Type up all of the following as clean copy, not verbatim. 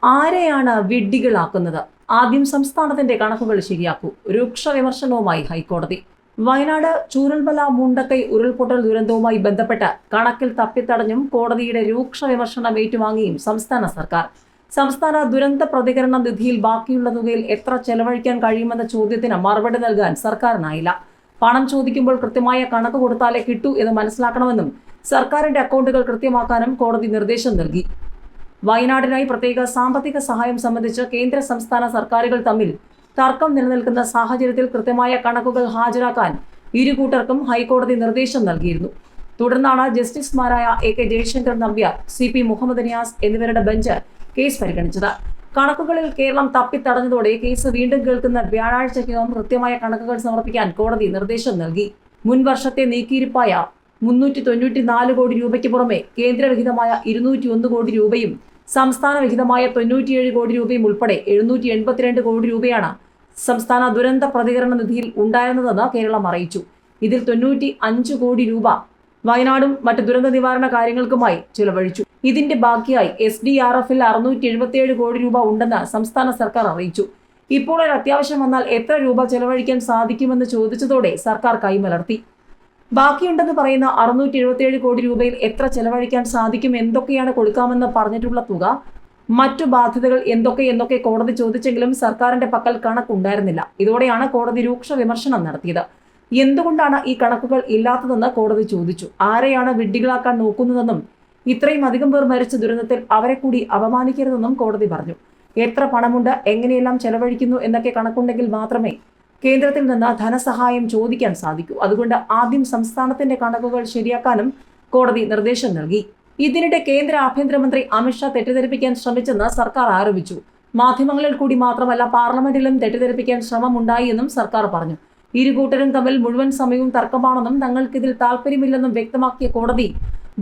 ആരെയാണ് വിഡ്ഢികളാക്കുന്നത്? ആദ്യം സംസ്ഥാനത്തിന്റെ കണക്കുകൾ ശരിയാക്കൂ. രൂക്ഷ വിമർശനവുമായി ഹൈക്കോടതി. വയനാട് ചൂരൽമല മുണ്ടക്കൈ ഉരുൾപൊട്ടൽ ദുരന്തവുമായി ബന്ധപ്പെട്ട് കണക്കിൽ തപ്പിത്തടഞ്ഞും കോടതിയുടെ രൂക്ഷ വിമർശനം ഏറ്റുവാങ്ങിയും സംസ്ഥാന സർക്കാർ. സംസ്ഥാന ദുരന്ത പ്രതികരണ നിധിയിൽ ബാക്കിയുള്ള തുകയിൽ എത്ര ചെലവഴിക്കാൻ കഴിയുമെന്ന ചോദ്യത്തിന് മറുപടി നൽകാൻ സർക്കാരിനായില്ല. പണം ചോദിക്കുമ്പോൾ കൃത്യമായ കണക്ക് കൊടുത്താലേ കിട്ടൂ എന്ന് മനസ്സിലാക്കണമെന്നും സർക്കാരിന്റെ അക്കൗണ്ടുകൾ കൃത്യമാക്കാനും കോടതി നിർദ്ദേശം നൽകി. വയനാടിനായി പ്രത്യേക സാമ്പത്തിക സഹായം സംബന്ധിച്ച് കേന്ദ്ര സംസ്ഥാന സർക്കാരുകൾ തമ്മിൽ തർക്കം നിലനിൽക്കുന്ന സാഹചര്യത്തിൽ കൃത്യമായ കണക്കുകൾ ഹാജരാക്കാൻ ഇരുകൂട്ടർക്കും ഹൈക്കോടതി നിർദ്ദേശം നൽകിയിരുന്നു. തുടർന്നാണ് ജസ്റ്റിസുമാരായ AK ജയശങ്കർ നമ്പ്യാർ, CP മുഹമ്മദ് നിയാസ് എന്നിവരുടെ ബെഞ്ച് കേസ് പരിഗണിച്ചത്. കണക്കുകളിൽ കേരളം തപ്പിത്തടഞ്ഞതോടെ കേസ് വീണ്ടും കേൾക്കുന്ന വ്യാഴാഴ്ചയ്ക്കകം കൃത്യമായ കണക്കുകൾ സമർപ്പിക്കാൻ കോടതി നിർദ്ദേശം നൽകി. മുൻ വർഷത്തെ നീക്കിയിരിപ്പായ 394 കോടി രൂപയ്ക്ക് പുറമെ കേന്ദ്രവിഹിതമായ 201 കോടി രൂപയും സംസ്ഥാന വിഹിതമായ 97 കോടി രൂപയും ഉൾപ്പെടെ 782 കോടി രൂപയാണ് സംസ്ഥാന ദുരന്ത പ്രതികരണ നിധിയിൽ ഉണ്ടായിരുന്നതെന്ന് കേരളം അറിയിച്ചു. ഇതിൽ 95 കോടി രൂപ വയനാടും മറ്റ് ദുരന്ത നിവാരണ കാര്യങ്ങൾക്കുമായി ചിലവഴിച്ചു. ഇതിന്റെ ബാക്കിയായി SDRF-ൽ 677 കോടി രൂപ ഉണ്ടെന്ന് സംസ്ഥാന സർക്കാർ അറിയിച്ചു. ഇപ്പോൾ ഒരു അത്യാവശ്യം വന്നാൽ എത്ര രൂപ ചെലവഴിക്കാൻ സാധിക്കുമെന്ന് ചോദിച്ചതോടെ സർക്കാർ കൈമലർത്തി. ബാക്കിയുണ്ടെന്ന് പറയുന്ന 677 കോടി രൂപയിൽ എത്ര ചെലവഴിക്കാൻ സാധിക്കും, എന്തൊക്കെയാണ് കൊടുക്കാമെന്ന് പറഞ്ഞിട്ടുള്ള തുക, മറ്റു ബാധ്യതകൾ എന്തൊക്കെ കോടതി ചോദിച്ചെങ്കിലും സർക്കാരിന്റെ പക്കൽ കണക്കുണ്ടായിരുന്നില്ല. ഇതോടെയാണ് കോടതി രൂക്ഷ വിമർശനം നടത്തിയത്. എന്തുകൊണ്ടാണ് ഈ കണക്കുകൾ ഇല്ലാത്തതെന്ന് കോടതി ചോദിച്ചു. ആരെയാണ് വിഡ്ഢികളാക്കാൻ നോക്കുന്നതെന്നും ഇത്രയും അധികം പേർ മരിച്ച ദുരന്തത്തിൽ അവരെ കൂടി അപമാനിക്കരുതെന്നും കോടതി പറഞ്ഞു. എത്ര പണമുണ്ട്, എങ്ങനെയെല്ലാം ചെലവഴിക്കുന്നു എന്നൊക്കെ കണക്കുണ്ടെങ്കിൽ മാത്രമേ കേന്ദ്രത്തിൽ നിന്ന് ധനസഹായം ചോദിക്കാൻ സാധിക്കൂ. അതുകൊണ്ട് ആദ്യം സംസ്ഥാനത്തിന്റെ കണക്കുകൾ ശരിയാക്കാനും കോടതി നിർദ്ദേശം നൽകി. ഇതിനിടെ കേന്ദ്ര ആഭ്യന്തരമന്ത്രി അമിത്ഷാ തെറ്റിദ്ധരിപ്പിക്കാൻ ശ്രമിച്ചെന്ന് സർക്കാർ ആരോപിച്ചു. മാധ്യമങ്ങളിൽ കൂടി മാത്രമല്ല പാർലമെന്റിലും തെറ്റിദ്ധരിപ്പിക്കാൻ ശ്രമമുണ്ടായി എന്നും സർക്കാർ പറഞ്ഞു. ഇരുകൂട്ടരും തമ്മിൽ മുഴുവൻ സമയവും തർക്കമാണെന്നും തങ്ങൾക്കിതിൽ താല്പര്യമില്ലെന്നും വ്യക്തമാക്കിയ കോടതി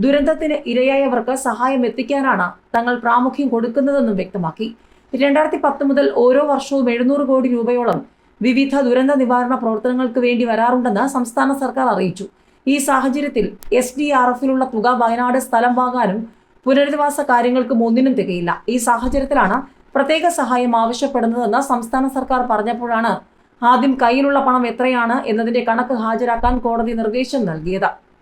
ദുരന്തത്തിന് ഇരയായവർക്ക് സഹായം എത്തിക്കാനാണ് തങ്ങൾ പ്രാമുഖ്യം കൊടുക്കുന്നതെന്നും വ്യക്തമാക്കി. 2010 മുതൽ ഓരോ വർഷവും 700 കോടി രൂപയോളം വിവിധ ദുരന്ത നിവാരണ പ്രവർത്തനങ്ങൾക്ക് വേണ്ടി വരാറുണ്ടെന്ന് സംസ്ഥാന സർക്കാർ അറിയിച്ചു. ഈ സാഹചര്യത്തിൽ SDRF-ലുള്ള തുക വയനാട് സ്ഥലം വാങ്ങാനും പുനരധിവാസ കാര്യങ്ങൾക്കും ഒന്നിനും തികയില്ല. ഈ സാഹചര്യത്തിലാണ് പ്രത്യേക സഹായം ആവശ്യപ്പെടുന്നതെന്ന് സംസ്ഥാന സർക്കാർ പറഞ്ഞപ്പോഴാണ് ആദ്യം കയ്യിലുള്ള പണം എത്രയാണ് എന്നതിന്റെ കണക്ക് ഹാജരാക്കാൻ കോടതി നിർദ്ദേശം നൽകിയത്.